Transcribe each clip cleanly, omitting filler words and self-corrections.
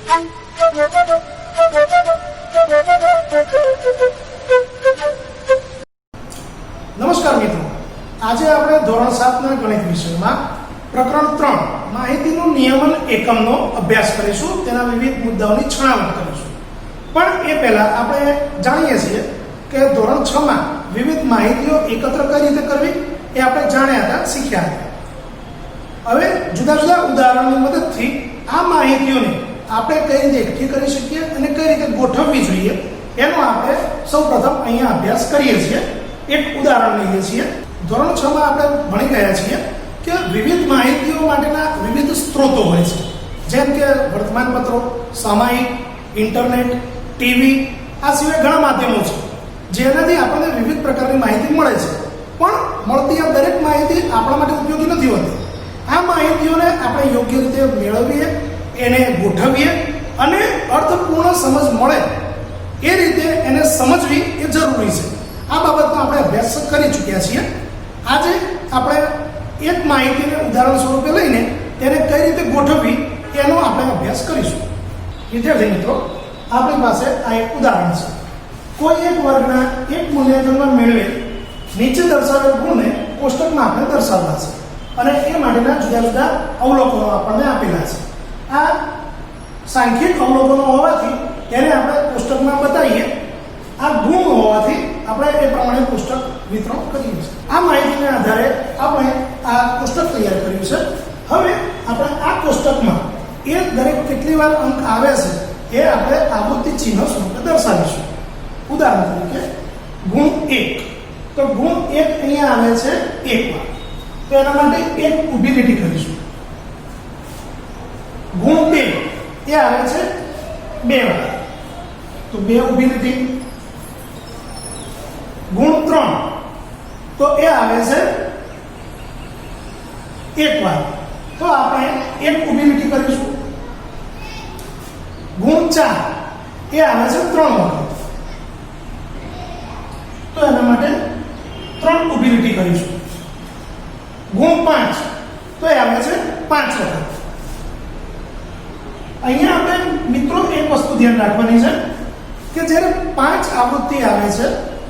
નમસ્કાર મિત્રો, આજે આપણે ધોરણ 7 ના ગણિત વિષયમાં પ્રકરણ 3 માહિતીનું નિયમન એકમનો અભ્યાસ કરીશું. તેના વિવિધ મુદ્દાઓની છણાવટ કરીશું. પણ એ પહેલા આપણે જાણીએ છીએ કે ધોરણ 6 માં વિવિધ માહિતીઓ એકત્ર કઈ રીતે કરવી એ આપણે જાણ્યા હતા, શીખ્યા હતા. હવે જુદા જુદા ઉદાહરણોની મદદથી આ માહિતીઓને આપણે કઈ રીતે એકઠી કરી શકીએ અને કઈ રીતે ગોઠવવી જોઈએ એનો આપણે સૌપ્રથમ અહીંયા અભ્યાસ કરીએ છીએ. એક ઉદાહરણ લઈએ છીએ. ધોરણ 6 માં આપણે ભણી ગયા છીએ કે વિવિધ માહિતીઓ માટેના વિવિધ સ્ત્રોતો હોય છે, જેમ કે વર્તમાનપત્રો, સામાયિક, ઇન્ટરનેટ, ટીવી, આ સિવાય ઘણા માધ્યમો છે જેનાથી આપણને વિવિધ પ્રકારની માહિતી મળે છે. પણ મળતી આ દરેક માહિતી આપણા માટે ઉપયોગી નથી હોતી. આ માહિતીઓને આપણે યોગ્ય રીતે મેળવીએ, એને ગોઠવીએ અને અર્થપૂર્ણ સમજ મળે એ રીતે એને સમજવી એ જરૂરી છે. આ બાબતનો આપણે અભ્યાસ કરી ચૂક્યા છીએ. આજે આપણે એક માહિતીને ઉદાહરણ સ્વરૂપે લઈને તેને કઈ રીતે ગોઠવવી એનો આપણે અભ્યાસ કરીશું. વિદ્યાર્થી મિત્રો, આપણી પાસે આ એક ઉદાહરણ છે. કોઈ એક વર્ગના એક મૂલ્યાંકનમાં મેળવેલ નીચે દર્શાવેલ ગુણને કોષ્ટકમાં આપણે દર્શાવવા છે અને એ માટેના જુદા જુદા અવલોકનો આપણને આપેલા છે. આ સાંખ્યિક અવલોકનો હોવાથી તેને આપણે કોષ્ટકમાં બતાવીએ. આ ગુણ હોવાથી આપણે એ પ્રમાણે કોષ્ટક વિતરણ કરીએ છીએ. આ માહિતીના આધારે આપણે આ કોષ્ટક તૈયાર કર્યું છે. હવે આપણે આ કોષ્ટકમાં એ દરેક કેટલી વાર અંક આવે છે એ આપણે આવૃત્તિ ચિહ્ન સ્વરૂપે દર્શાવીશું. ઉદાહરણ તરીકે ગુણ 1, તો ગુણ 1 અહીંયા આવે છે 1 વાર, તો એના માટે એક ઊભી લીટી કરીશું. ગુણ 2 એ આવે છે 2 વાર, તો 2 ઊભી લીટી. ગુણ 3 તો એ આવે છે 1 વાર, તો આપણે એક ઊભી લીટી કરીશું. ગુણ 4 એ આવે છે 3 વખત, તો એના માટે 3 ઊભી લીટી કરીશું. ગુણ 5 તો એ આવે છે 5 વખત. અહીંયા આપણે મિત્રો એક વસ્તુ ધ્યાન રાખવાની છે કે જ્યારે 5 આવૃત્તિ આવે છે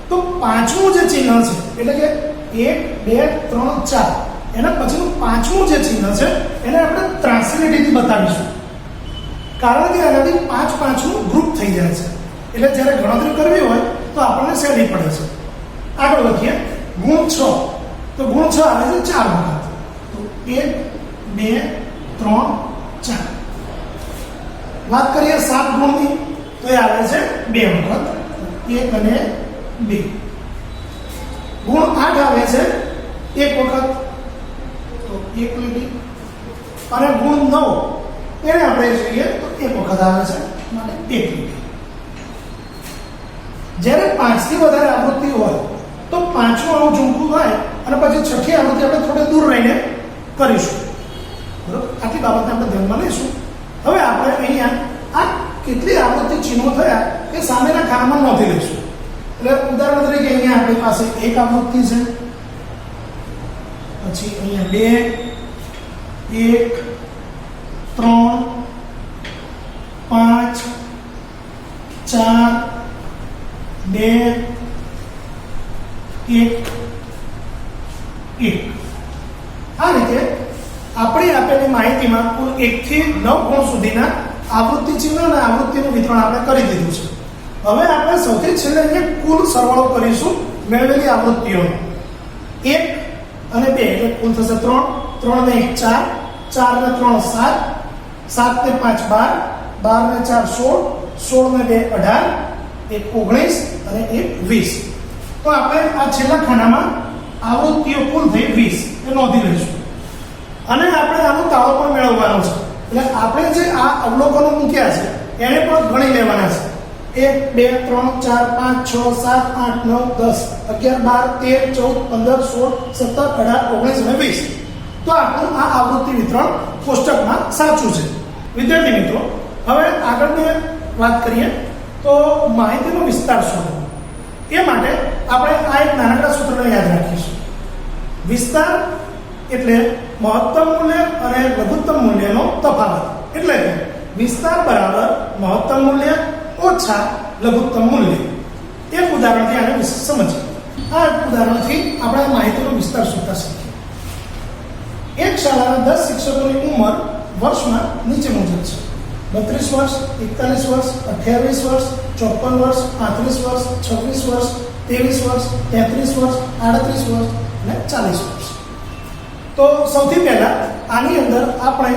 તો પાંચમું જે ચિહ્ન છે, એટલે કે 1, 2, 3, 4 એના પછીનું પાંચમું જે ચિહ્ન છે એને આપણે ત્રાંસી લીટીથી બતાવીશું. કારણ કે એનાથી 5 નું ગ્રુપ થઈ જાય છે, એટલે જ્યારે ગણતરી કરવી હોય તો આપણને સહેલી પડે છે. આગળ વધીએ. ગુણ 6, તો ગુણ 6 આવે છે 4 વખત, તો 1, 2, 3, 4. વાત કરીએ 7 ગુણની, તો એ આવે છે 2 વખત, 1 અને 2. ગુણ 8 આવે છે 1 વખત, તો 1 લીટી. અને ગુણ 9 એને આપણે જોઈએ તો 1 વખત આવે છે, માટે 1 લીટી. જ્યારે 5 થી વધારે આવૃત્તિ હોય તો 5મું આવું ઝૂમખું થાય અને પછી 6ઠી આવૃત્તિ આપણે થોડે દૂર રહીને કરીશું. બરોબર, આટલી બાબતને આપણે ધ્યાનમાં લઈશું. હવે આપણે અહીંયા આ કેટલી આવૃત્તિ ચિહ્નો થયા એ સામેના ખાનામાં નોંધી લઈશું. એટલે ઉદાહરણ તરીકે અહીંયા આપણી પાસે 1 આવૃત્તિ છે, પછી અહીંયા 2, 1, 3, 5, 4, 2, 1, 1. આ રીતે આપણી આપેલી માહિતીમાં કુલ 1 થી 9 ગુણ સુધીના આવૃત્તિ ચિહ્ન અને આવૃત્તિનું વિતરણ આપણે કરી દીધું છે. હવે આપણે સૌથી છેલ્લે અહીંયા કુલ સરવાળો કરીશું મેળવેલી આવૃત્તિઓનો. 1 અને 2 એટલે કુલ થશે 3, 3 ને 1 4, 4 ને 3 7, 7 ને 5 12, 12 ને 4 16, 16 ને 2 18, 1 19 અને 1 20. તો આપણે આ છેલ્લા ખાનામાં આવૃત્તિઓ કુલ થઈ 20 એ નોંધી લઈશું. અને આપણે આનો તાળો પણ મેળવવાનો છે. એટલે આપણે જે આ અવલોકનો મૂક્યા છે એને પણ ગણી લેવાના છે. 1, 2, 3, 4, 5, 6, 7, 8, 9, 10, 11, 12, 13, 14, 15, 16, 17, 18, 19 અને 20. તો આપણું આ આવૃત્તિ વિતરણ કોષ્ટકમાં સાચું છે. વિદ્યાર્થી મિત્રો, હવે આગળની વાત કરીએ તો માહિતીનો વિસ્તાર શોધો. એ માટે આપણે આ એક નાનકડા સૂત્રને યાદ રાખીશું. વિસ્તાર એટલે મહત્તમ મૂલ્ય અને લઘુત્તમ મૂલ્યનો તફાવત. એટલે કે વિસ્તાર બરાબર મહત્તમ મૂલ્ય ઓછા લઘુત્તમ મૂલ્ય. એક ઉદાહરણથી આને વિશે સમજીએ. આ ઉદાહરણથી આપણે માહિતીનો વિસ્તાર શોધતા શીખીએ. એક શાળાના 10 શિક્ષકોની ઉંમર વર્ષમાં નીચે મુજબ છે: 32 વર્ષ, 41 વર્ષ, 28 વર્ષ, 54 વર્ષ, 35 વર્ષ, 26 વર્ષ, 23 વર્ષ, 33 વર્ષ, 38 વર્ષ અને 40 વર્ષ. તો સૌથી પહેલા આની અંદર આપણે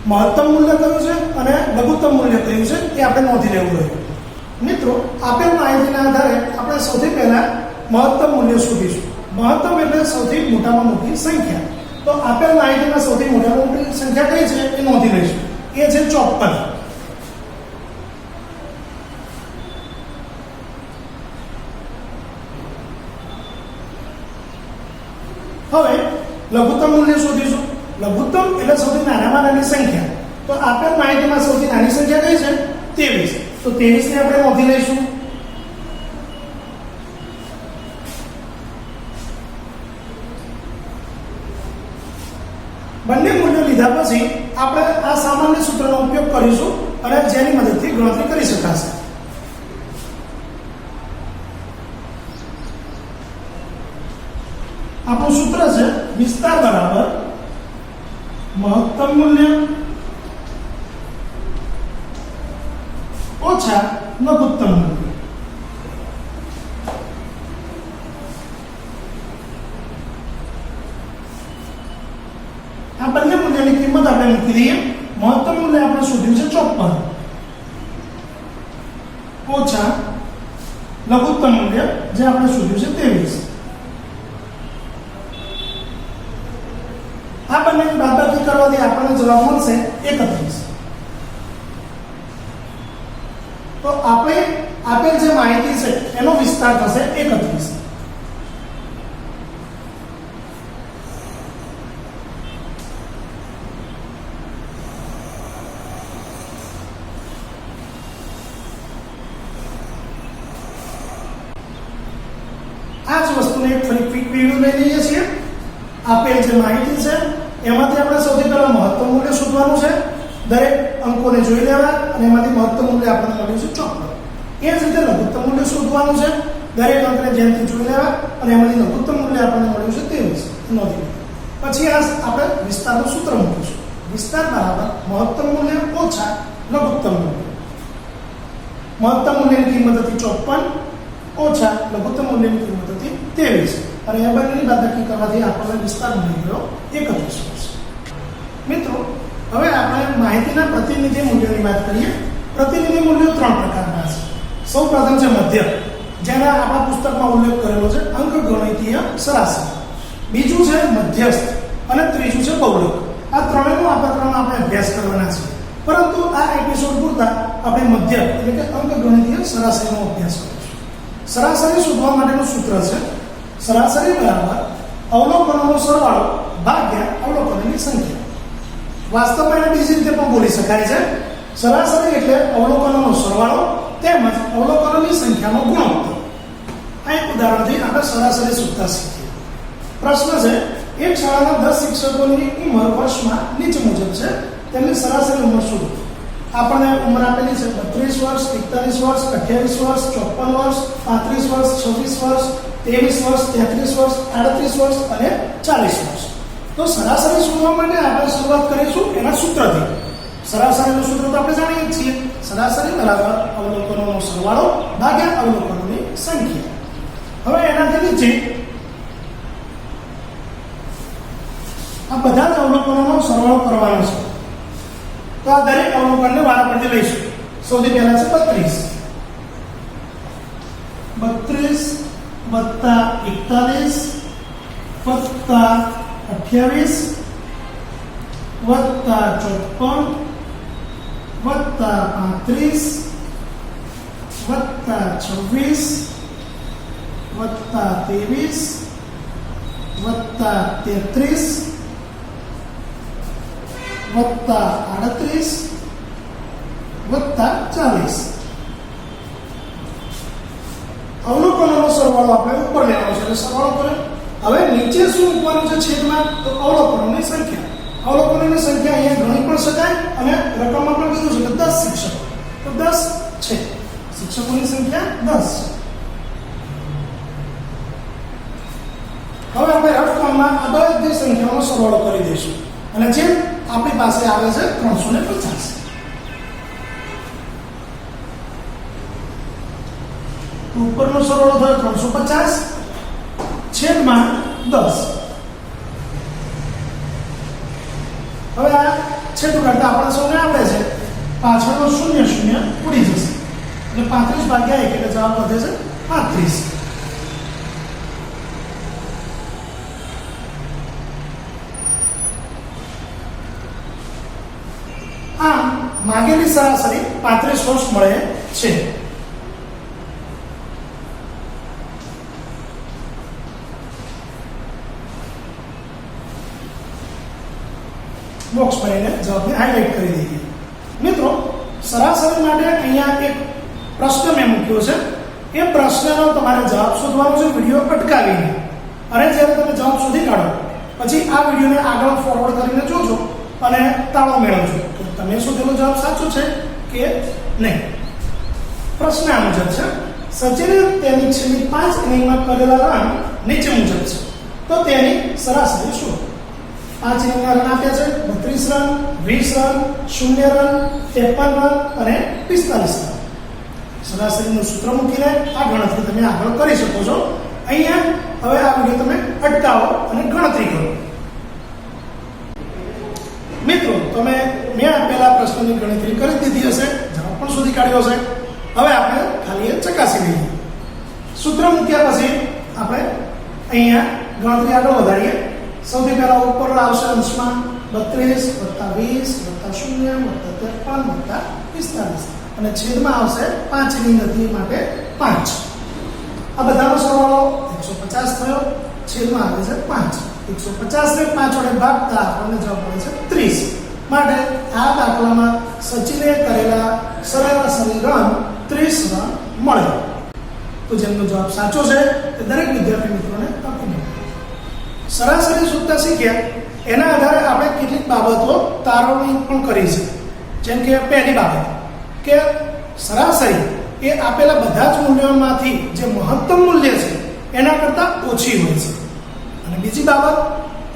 મહત્તમ મૂલ્ય કયું છે અને લઘુત્તમ મૂલ્ય કયું છે એ આપણે નોંધી લેવું રહ્યું. મિત્રો, આપેલ માહિતીના આધારે આપણે સૌથી પહેલા મહત્તમ મૂલ્ય શોધીશું. મહત્તમ એટલે સૌથી મોટામાં મોટી સંખ્યા. તો આપેલ માહિતીમાં સૌથી મોટામાં મોટી સંખ્યા કઈ છે એ નોંધી લઈશું. એ છે 54. હવે લઘુત્તમ મૂલ્ય શોધીશું. લઘુત્તમ એટલે સૌથી નાનામાં નાની સંખ્યા. તો આપેલ માહિતીમાં સૌથી નાની સંખ્યા કઈ છે? 23. તો 23 ને આપણે નોંધી લઈશું. બંને મૂલ્યો લીધા પછી આપણે આ સામાન્ય સૂત્રનો ઉપયોગ કરીશું અને જેની મદદથી ગણતરી કરી શકાશે. આપણું સૂત્ર છે વિસ્તાર બરાબર મહત્તમ મૂલ્ય ઓછા લઘુત્તમ મૂલ્ય. આ બંને મૂલ્યની કિંમત આપણે મૂકી દઈએ. મહત્તમ મૂલ્ય આપણે શોધ્યું છે 54 ઓછા લઘુત્તમ મૂલ્ય જે આપણે શોધ્યું છે 23. આ બંનેની બાદબાકી કરવાથી આપણને જવાબ મળશે 31. તો આપણે આપેલ જે માહિતી છે એનો વિસ્તાર થશે 31. આ જ વસ્તુને એક ફરી ક્વિક રિવ્યુ લઈ લઈએ છીએ. આપેલ જે માહિતી છે એમાંથી આપણે સૌથી પહેલા મહત્તમ મૂલ્ય શોધવાનું છે. દરેક અંકોને જોઈ લેવા અને એમાંથી મહત્તમ મૂલ્ય આપણને મળ્યું છે 54. એ જ રીતે લઘુત્તમ મૂલ્ય શોધવાનું છે. દરેક અંકને ધ્યાનથી જોઈ લેવા અને એમાંથી લઘુત્તમ મૂલ્ય આપણને મળ્યું છે 23. નોંધી લો. પછી આ આપણે વિસ્તારનું સૂત્ર મૂકીશું. વિસ્તાર બરાબર મહત્તમ મૂલ્ય ઓછા લઘુત્તમ મૂલ્ય. મહત્તમ મૂલ્યની કિંમત હતી 54 ઓછા લઘુત્તમ મૂલ્યની કિંમત હતી 23. અને એ બંનેની બાદબાકી કરવાથી આપણને વિસ્તાર મળી ગયો 31. મિત્રો, હવે આપણે માહિતીના પ્રતિનિધિ મૂલ્યોની વાત કરીએ. પ્રતિનિધિ મૂલ્યો 3 પ્રકારના છે. સૌ પ્રથમ છે મધ્યક, જેના આપણા પુસ્તકમાં ઉલ્લેખ કરેલો છે અંકગણિતીય સરાસરી. બીજું છે મધ્યસ્થ અને ત્રીજું છે બહુલક. આ ત્રણેયનો આ પ્રકરણમાં આપણે અભ્યાસ કરવાના છે. પરંતુ આ એપિસોડ પૂરતા આપણે મધ્યક એટલે કે અંકગણિતીય સરાસરીનો અભ્યાસ કરીશું. સરાસરી શોધવા માટેનું સૂત્ર છે સરાસરી બરાબર અવલોકનોનો સરવાળો ભાગ્યા અવલોકનોની સંખ્યા. વાસ્તવમાં એને બીજી રીતે પણ બોલી શકાય છે. સરાસરી એટલે અવલોકનોનો સરવાળો તેમજ અવલોકનોની સંખ્યાનો ગુણોત્તર. આ એક ઉદાહરણથી આપણે સરાસરી શોધતા શીખીએ. પ્રશ્ન છે, એક શાળાના 10 શિક્ષકોની ઉંમર વર્ષમાં નીચે મુજબ છે. તેમની સરાસરી ઉંમર શોધો. આપણને ઉંમર આપેલી છે 32 વર્ષ, 41 વર્ષ, 28 વર્ષ, 54 વર્ષ, 35 વર્ષ, 26 વર્ષ, 23 વર્ષ, 33 વર્ષ, 38 વર્ષ અને 40 વર્ષ. તો સરાસરી શોધવા માટે આપણે શરૂઆત કરીશું એના સૂત્રથી. સરાસરીનું સૂત્ર તો આપણે જાણીએ છીએ. સરાસરી બરાબર અવલોકનોનો સરવાળો ભાગ્યા અવલોકનોની સંખ્યા. હવે એનાથી નીચે આ બધા જ અવલોકનોનો સરવાળો કરવાનો છે. તો આ દરેક અવલોકનને વારાફરતી લઈશું. સૌથી પહેલા છે 32 વત્તા 41 વત્તા 28 વત્તા 54 વત્તા 35 વત્તા 26 વત્તા 23 વત્તા 33 વત્તા 38 વત્તા 40. અવલોકનોનો સરવાળો આપણે ઉપર લેવાનો છે એટલે સરવાળો કરે. હવે નીચે શું મૂકવાનું છે છેદમાં? તો અવલોકનોની સંખ્યા. અવલોકનોની સંખ્યા અહીંયા ગણી પણ શકાય અને રકમમાં પણ કીધું છે તો 10 છે. શિક્ષકોની સંખ્યા 10 છે. હવે આપણે રફ ફોર્મમાં આ બધી સંખ્યાનો સરવાળો કરી દઈશું અને જે આપણી પાસે આવે છે 350. ઉપરનો સરવાળો થયો 350 છેદમાં 10. હવે આ છેદ કરતા આપણે સૌને આવડે છે પાછળનો 0 0 ઉડી જશે એટલે 35 ભાગ્યા 1 એટલે જવાબ વધે છે 35. આમ માગેલી સરાસરી 35 વર્ષ મળે છે. બોક્સ ભરીને જવાબને હાઇલાઇટ કરી દઈએ. મિત્રો સરાસરી માટે અહીંયા એક પ્રશ્ન મેં મૂક્યો છે. એ પ્રશ્નનો તમારે જવાબ શોધવાનો છે વિડીયો અટકાવીને, અને જ્યારે તમે જવાબ શોધી કાઢો પછી આ વિડીયોને આગળ ફોરવર્ડ કરીને જોજો અને તાળો મેળવજો કે તમે શોધેલો જવાબ સાચો છે કે નહીં. પ્રશ્ન આ મુજબ છે: સચિને તેની છેલ્લી 5 ઇનિંગમાં કરેલા રન નીચે મુજબ છે, તો તેની સરાસરી શું? 5 ઇનિંગના રન આપ્યા છે 32 રન, 20 રન, 0 રન, 53 રન અને 45 રન. સરાસરીનું સૂત્ર મૂકીને આ ગણતરી તમે આગળ કરી શકો છો. અહીંયા હવે આ વિડીયો તમે અટકાવો અને ગણતરી કરો. મિત્રો તમે મેં આપેલા પ્રશ્નની ગણતરી કરી દીધી હશે, જવાબ પણ શોધી કાઢ્યો હશે. હવે આપણે ખાલી એ ચકાસી લઈએ. સૂત્ર મૂક્યા પછી આપણે અહીંયા ગણતરી આગળ વધારીએ. સૌથી પહેલા ઉપર આવશે અંશમાં 32 + 20 + 0 + 53 + 45 અને છેદમાં આવશે 5 ઇનિંગ હતી માટે 5. આ બધાનો સરવાળો 150 થયો, છેદમાં આવે છે 5. 150 ને 5 વડે ભાગતા આપણને જવાબ મળે છે 30. માટે આ દાખલામાં સચિને કરેલા સરાસરી રન 30 રન મળે. તો જેમનો જવાબ સાચો છે તે દરેક વિદ્યાર્થી મિત્રોને આપી. સરાસરી શોધતા શીખ્યા એના આધારે આપણે કેટલીક બાબતો તારવણી પણ કરી છે. જેમ કે પહેલી બાબત કે સરાસરી એ આપેલા બધા જ મૂલ્યોમાંથી જે મહત્તમ મૂલ્ય છે એના કરતાં ઓછી હોય છે. અને બીજી બાબત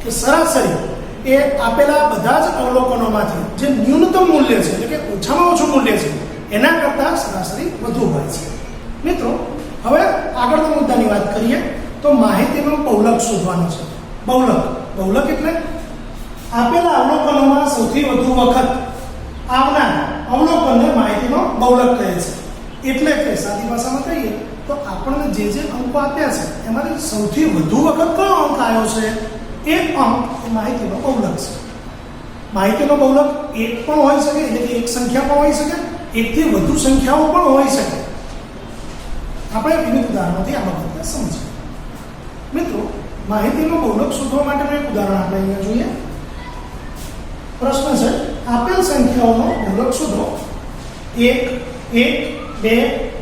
કે સરાસરી એ આપેલા બધા જ અવલોકનોમાંથી જે ન્યૂનતમ મૂલ્ય છે એટલે કે ઓછામાં ઓછું મૂલ્ય છે એના કરતાં સરાસરી વધુ હોય છે. મિત્રો હવે આગળના મુદ્દાની વાત કરીએ તો માહિતીનો બહુલક શોધવાનો છે. બહુલક એટલે આપેલા અવલોકનોમાં સૌથી વધુ વખત આવનાર અવલોકનને માહિતીનો બહુલક કહે છે. એટલે કે સાદી ભાષામાં કહીએ તો આપણને જે અંકો આપ્યા છે એમાંથી સૌથી વધુ વખત કયો અંક આવ્યો છે એ અંક માહિતીનો બહુલક છે. માહિતીનો બહુલક એક પણ હોઈ શકે, એટલે કે એક સંખ્યા પણ હોઈ શકે, એકથી વધુ સંખ્યાઓ પણ હોઈ શકે. આપણે વિવિધ ઉદાહરણોથી આ બાબતને સમજીએ. મિત્રો માહિતીનો બહુલક શોધવા માટેનું એક ઉદાહરણ આપણે અહીંયા જોઈએ. પ્રશ્ન છે: આપેલ સંખ્યાઓનો બહુલક શોધો. 1 1 2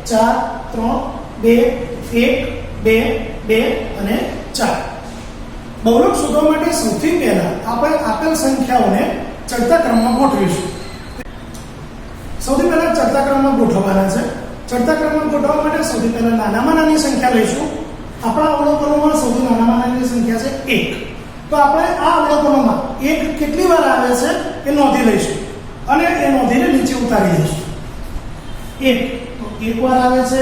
4 3 2 1 2 2 અને 4. બહુલક શોધવા માટે સૌથી પહેલા આપણે આપેલ સંખ્યાઓને ચડતા ક્રમમાં ગોઠવીશું. સૌથી પહેલા ચડતા ક્રમમાં ગોઠવવાના છે. ચડતા ક્રમમાં ગોઠવવા માટે સૌથી પહેલા નાનામાં નાની સંખ્યા લઈશું. આપણા અવલોકનોમાં સૌથી નાનામાં નાની સંખ્યા છે 1. તો આપણે આ અવલોકનોમાં 1 કેટલી વાર આવે છે એ નોંધી લઈશું અને એ નોંધીને નીચે ઉતારી દઈશું. 1 તો 1 વાર આવે છે,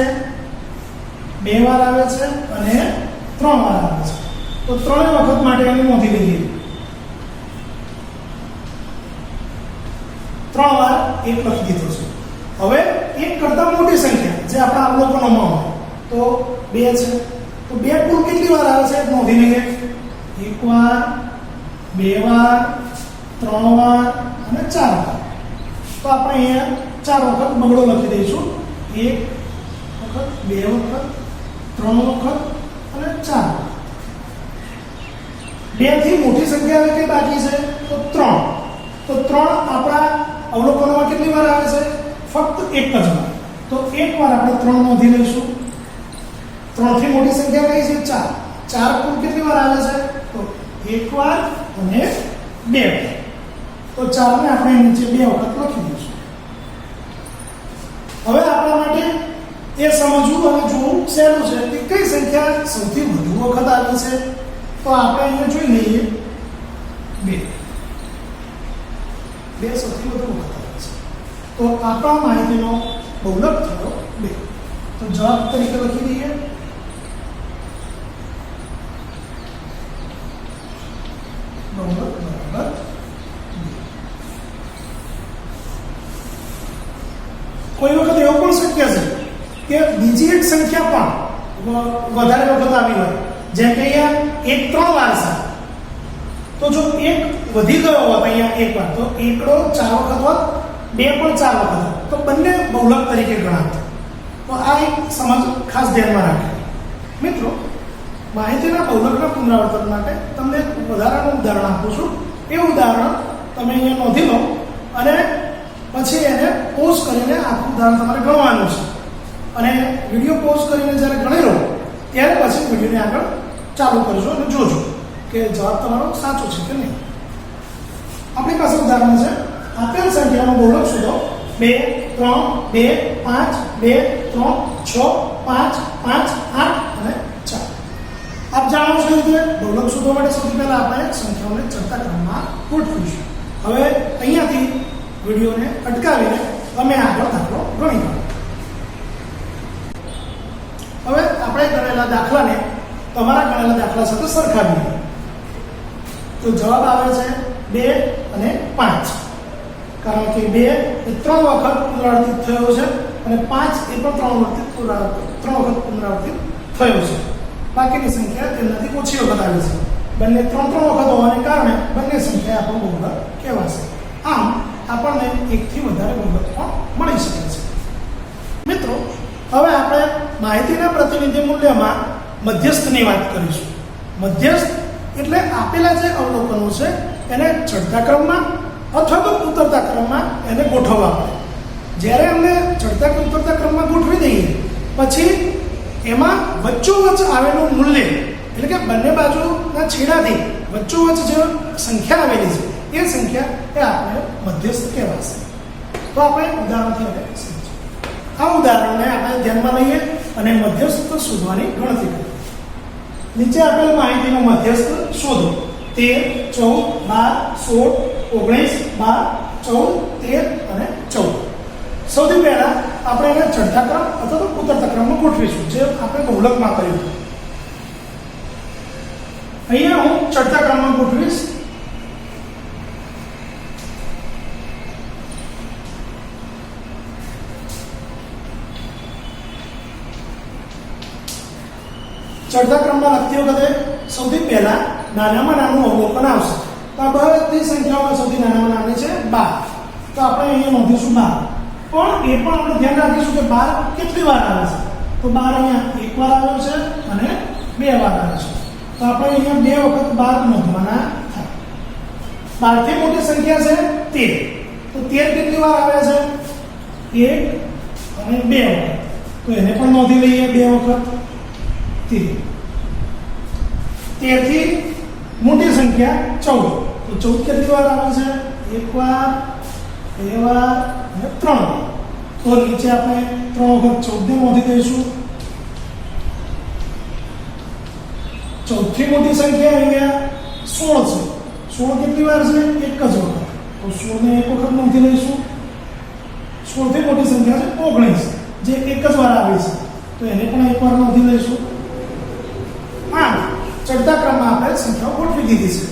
2 વાર આવે છે અને 3 વાર આવે છે. તો 3 વખત માટે એને નોંધી લઈએ. 3 વાર 1 લખી દીધો છે. હવે 1 કરતાં મોટી સંખ્યા જે આપણા અવલોકનોમાં હોય તો 2 છે. તો 2 કુલ કેટલી વાર આવે છે નોંધી લઈએ. 1 વાર, 2 વાર, 3 વાર અને 4 વાર. તો આપણે અહીંયા 4 વખત બગડો લખી દઈશું. 1 વખત, 2 વખત, 3 વખત અને 4 વખત. 2 થી મોટી સંખ્યા આવે કે બાકી છે તો 3. તો 3 આપણા અવલોકનોમાં કેટલી વાર આવે છે? ફક્ત 1 જ વાર. તો 1 વાર આપણે 3 નોંધી લઈશું. 3 થી મોટી સંખ્યા કઈ છે? 4. 4 કુલ કેટલી વાર આવે છે? તો 1 વાર અને 2 વાર. તો 4 ને આપણે નીચે 2 વખત લખી દઈશું. એ સમજવું અને જોવું સહેલું છે કે કઈ સંખ્યા સૌથી વધુ વખત આવી છે. તો આપણે અહીંયા જોઈ લઈએ 2 સૌથી વધુ વખત આવી છે. તો આપણા માહિતીનો બહુલક થયો 2. તો જવાબ તરીકે લખી દઈએ બહુલક બરાબર 2. કોઈ વખત એવું પણ શક્ય છે કે બીજી એક સંખ્યા પણ વધારે વખત આવી હોય, જેમ કે અહીંયા 1 3 વાર છે. તો જો 1 વધી ગયો હોત અહીંયા 1 વાર, તો 1 4 વખત હોત, 2 પણ 4 વખત હોત, તો બંને બહુલક તરીકે ગણાત. તો આ એક સમજ ખાસ ધ્યાનમાં રાખો મિત્રો. માહિતીના બહુલકના પુનરાવર્તન માટે તમને વધારાનું ઉદાહરણ આપું છું. એ ઉદાહરણ તમે અહીંયા નોંધી લો અને પછી એને પોઝ કરીને આખું ઉદાહરણ તમારે ગણવાનું છે. અને વિડીયો પોઝ કરીને જ્યારે ગણી લો ત્યારે પછી વિડીયોને આગળ ચાલુ કરજો અને જોજો કે જવાબ તમારો સાચો છે કે નહીં. આપણી પાસે ઉદાહરણ છે. આપેલ સંખ્યાનો બહુલક શોધો 2 3 2 5 2 3 6 5 5 8 અને 4. આપ જાણો છો કે બહુલક શોધવા માટે સૌથી પહેલા આપણે સંખ્યાઓને ચડતા ક્રમમાં ગોઠવીશું. હવે અહીંયાથી વિડીયોને અટકાવીને તમે આગળ દાખલો ગણી લો. હવે આપણે ગણેલા દાખલાને તમારા ગણેલા દાખલા સાથે સરખાવીએ. તો જવાબ આવે છે 2 અને 5. કારણ કે 2 એ 3 વખત પુનરાવર્તિત થયો છે અને 5 એ પણ 3 વખત પુનરાવર્તિત થયો છે. બાકીની સંખ્યા તેનાથી ઓછી વખત આવી છે. બંને 3 વખત હોવાને કારણે બંને સંખ્યા આપણો બહુલક કહેવાશે. આમ આપણને એકથી વધારે બહુલક પણ મળી શકે છે. મિત્રો, હવે આપણે માહિતીના પ્રતિનિધિ મૂલ્યમાં મધ્યસ્થની વાત કરીશું. મધ્યસ્થ એટલે આપેલા જે અવલોકનો છે એને ચડતા ક્રમમાં અથવા તો ઉતરતા ક્રમમાં એને ગોઠવવા પડે. જ્યારે અમને ચડતા કે ઉતરતા ક્રમમાં ગોઠવી દઈએ પછી એમાં વચ્ચોવચ્ચ આવેલું મૂલ્ય એટલે કે બંને બાજુના છેડાથી વચ્ચોવચ્ચ જે સંખ્યા આવેલી છે એ સંખ્યા એ આપણે મધ્યસ્થ કહેવાશે. તો આપણે ઉદાહરણથી હવે સમજીએ. આ ઉદાહરણને આપણે ધ્યાનમાં લઈએ અને મધ્યસ્થ શોધવાની ગણતરી કરીએ. નીચે આપેલ માહિતીનો મધ્યસ્થ શોધો. 13 14 12 16 19 12 14 13 અને 14. સૌથી પહેલા આપણે એને ચડતા ક્રમ અથવા તો ઉતરતા ક્રમમાં ગોઠવીશું, જે આપણે બહુલકમાં કર્યું. અહીંયા હું ચડતા ક્રમમાં ગોઠવીશ. ચડતા ક્રમમાં લખતી વખતે સૌથી પહેલા નાનામાં નાનું અવલોકન આવશે. તો આ બધી સંખ્યાઓમાં સૌથી નાનામાં નાની છે 12. તો આપણે અહીંયા નોંધીશું 12. પણ એ પણ આપણે ધ્યાન રાખીશું કે 12 કેટલી વાર આવે છે. તો 12 અહીંયા એક વાર આવ્યો છે અને 2 વાર આવે છે. તો આપણે અહીંયા 2 વખત 12 નોંધવાના થાય. 12 થી મોટી સંખ્યા છે 13. તો 13 કેટલી વાર આવે છે? 1 અને 2 વખત. તો એને પણ નોંધી લઈએ 2 વખત. 13 થી મોટી સંખ્યા 14. તો 14 કેટલી વાર આવે છે? 1 વાર, 2 વાર અને 3 વાર. તો નીચે આપણે 3 વખત 14 ને નોંધી દઈશું. 14 થી મોટી સંખ્યા અહીંયા 16 છે. 16 કેટલી વાર છે? એક જ વખત. તો 16 ને એક વખત નોંધી લઈશું. 16 થી મોટી સંખ્યા છે 19, જે એક જ વાર આવે છે. તો એને પણ એક વાર નોંધી લઈશું. આમ ચડતા ક્રમમાં આપણે સંખ્યાઓ ગોઠવી દીધી છે.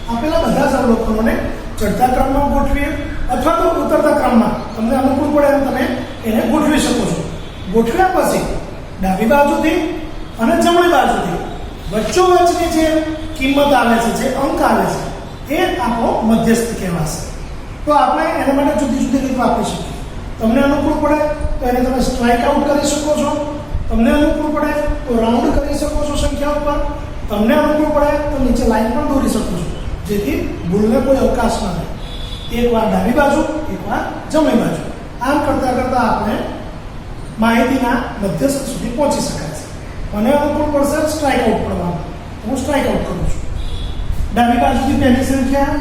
આપેલા બધા જ અવલોકનોને ચડતા ક્રમમાં ગોઠવીએ અથવા તો ઉતરતા ક્રમમાં તમને અનુકૂળ પડે એમ તમે એને ગોઠવી શકો છો. ગોઠવ્યા પછી ડાબી બાજુથી અને જમણી બાજુથી વચ્ચોવચ્ચની જે કિંમત આવે છે, જે અંક આવે છે, એ આપણો મધ્યસ્થ કહેવાશે. તો આપણે એના માટે જુદી જુદી રીત વાપરી શકીએ. તમને અનુકૂળ પડે તો એને તમે સ્ટ્રાઇક આઉટ કરી શકો છો. તમને અનુકૂળ પડે તો રાઉન્ડ કરી શકો છો સંખ્યા ઉપર. તમને અનુકૂળ પડે તો નીચે લાઈન પણ દોરી શકો છો, જેથી ભૂલને કોઈ અવકાશ ન રહે. એક વાર ડાબી બાજુ, એક વાર જમણી બાજુ. આમ કરતા કરતા આપણે માહિતીના મધ્યસ્થ સુધી પહોંચી શકાય છે. મને અનુકૂળ પડશે સ્ટ્રાઇક આઉટ કરવાનું, હું સ્ટ્રાઇક આઉટ કરું છું. ડાબી બાજુથી પહેલી સંખ્યા,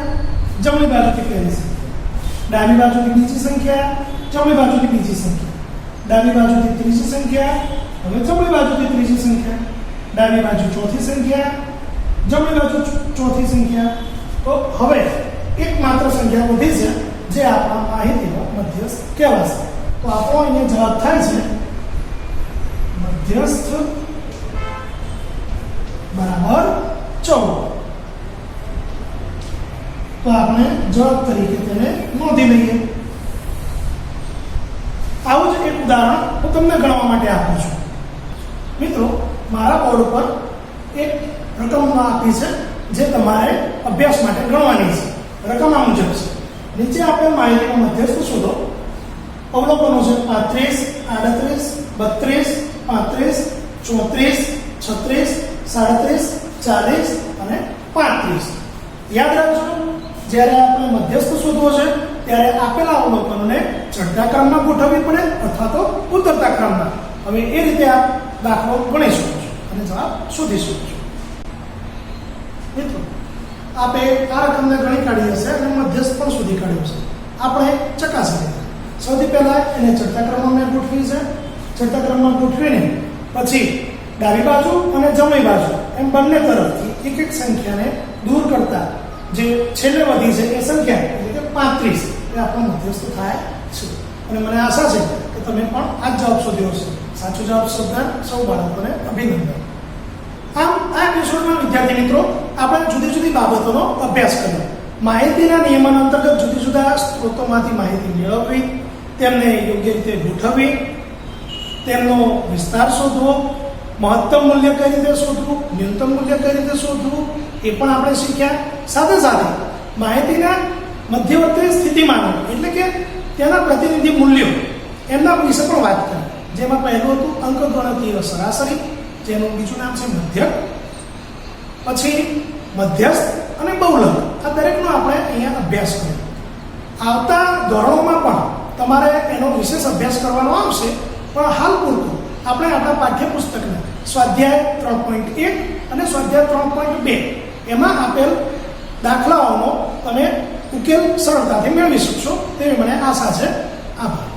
જમણી બાજુથી પહેલી સંખ્યા, ડાબી બાજુથી બીજી સંખ્યા, જમણી બાજુથી બીજી સંખ્યા. ડાબી બાજુથી ત્રીજી સંખ્યા, હવે જમણી બાજુથી ત્રીજી સંખ્યા, ડાબી બાજુ ચોથી સંખ્યા, જમણી બાજુ ચોથી સંખ્યા. તો હવે એકમાત્ર સંખ્યા વધી છે જે આપણા માહિતીનો મધ્યસ્થ કહેવાશે. તો આપણો અહીંયા જવાબ થાય છે મધ્યસ્થ બરાબર 14. તો આપણે જવાબ તરીકે તેને નોંધી લઈએ. આવું જ એક ઉદાહરણ હું તમને ગણવા માટે આપું છું. મિત્રો, મારા બોર્ડ ઉપર એક રકમ આપી છે જે તમારે અભ્યાસ માટે ગણવાની છે. રકમ આ મુજબ છે. નીચે આપેલ માહિતીનો મધ્યસ્થ શોધો. અવલોકનો છે 35, 38, 32, 35, 34, 36, 40 અને 35. યાદ રાખજો, જ્યારે આપણે મધ્યસ્થ શોધવો છે ત્યારે આપેલા અવલોકનોને ચડતા ક્રમમાં ગોઠવવી પડે અથવા તો ઉતરતા ક્રમમાં. હવે એ રીતે આપ દાખલો ગણી શકો છો અને જવાબ શોધી શકો છો. મિત્રો, આપે આ રકમને ગણી કાઢી હશે અને મધ્યસ્થ પણ શોધી કાઢ્યો છે. આપણે ચકાસી. સૌથી પહેલા એને ચડતા ક્રમમાં ગોઠવી છે. ચડતા ક્રમમાં ગોઠવીને પછી ડાબી બાજુ અને જમણી બાજુ એમ બંને તરફથી એક એક સંખ્યાને દૂર કરતા જે છેલ્લે વધી છે એ સંખ્યા એટલે કે 35 એ આપણો મધ્યસ્થ થાય છે. અને મને આશા છે કે તમે પણ આ જ જવાબ શોધ્યો હશે. સાચો જવાબ શોધનાર સૌ બાળકોને અભિનંદન. આમ આ એપિસોડમાં વિદ્યાર્થી મિત્રો આપણે જુદી જુદી બાબતોનો અભ્યાસ કર્યો. માહિતીના નિયમન અંતર્ગત જુદી જુદા સ્ત્રોતોમાંથી માહિતી મેળવવી, તેમને યોગ્ય રીતે ગોઠવવી, તેમનો વિસ્તાર શોધવો, મહત્તમ મૂલ્ય કઈ રીતે શોધવું, ન્યૂનતમ મૂલ્ય કઈ રીતે શોધવું એ પણ આપણે શીખ્યા. સાથે સાથે માહિતીના મધ્યવર્તી સ્થિતિમાનો એટલે કે તેના પ્રતિનિધિ મૂલ્યો એમના વિશે પણ વાત કરી. જેમાં પહેલું હતું અંકગણિતીય સરાસરી, જેનું બીજું નામ છે મધ્યક, પછી મધ્યસ્થ અને બહુલક. આ દરેકનો આપણે અહીંયા અભ્યાસ કર્યો. આવતા ધોરણોમાં પણ તમારે એનો વિશેષ અભ્યાસ કરવાનો આવશે, પણ હાલ પૂરતું આપણે આપણા પાઠ્યપુસ્તકને સ્વાધ્યાય 3.1 અને સ્વાધ્યાય 3.2 એમાં આપેલ દાખલાઓનો તમે ઉકેલ સરળતાથી મેળવી શકશો તેવી મને આશા છે. આભાર.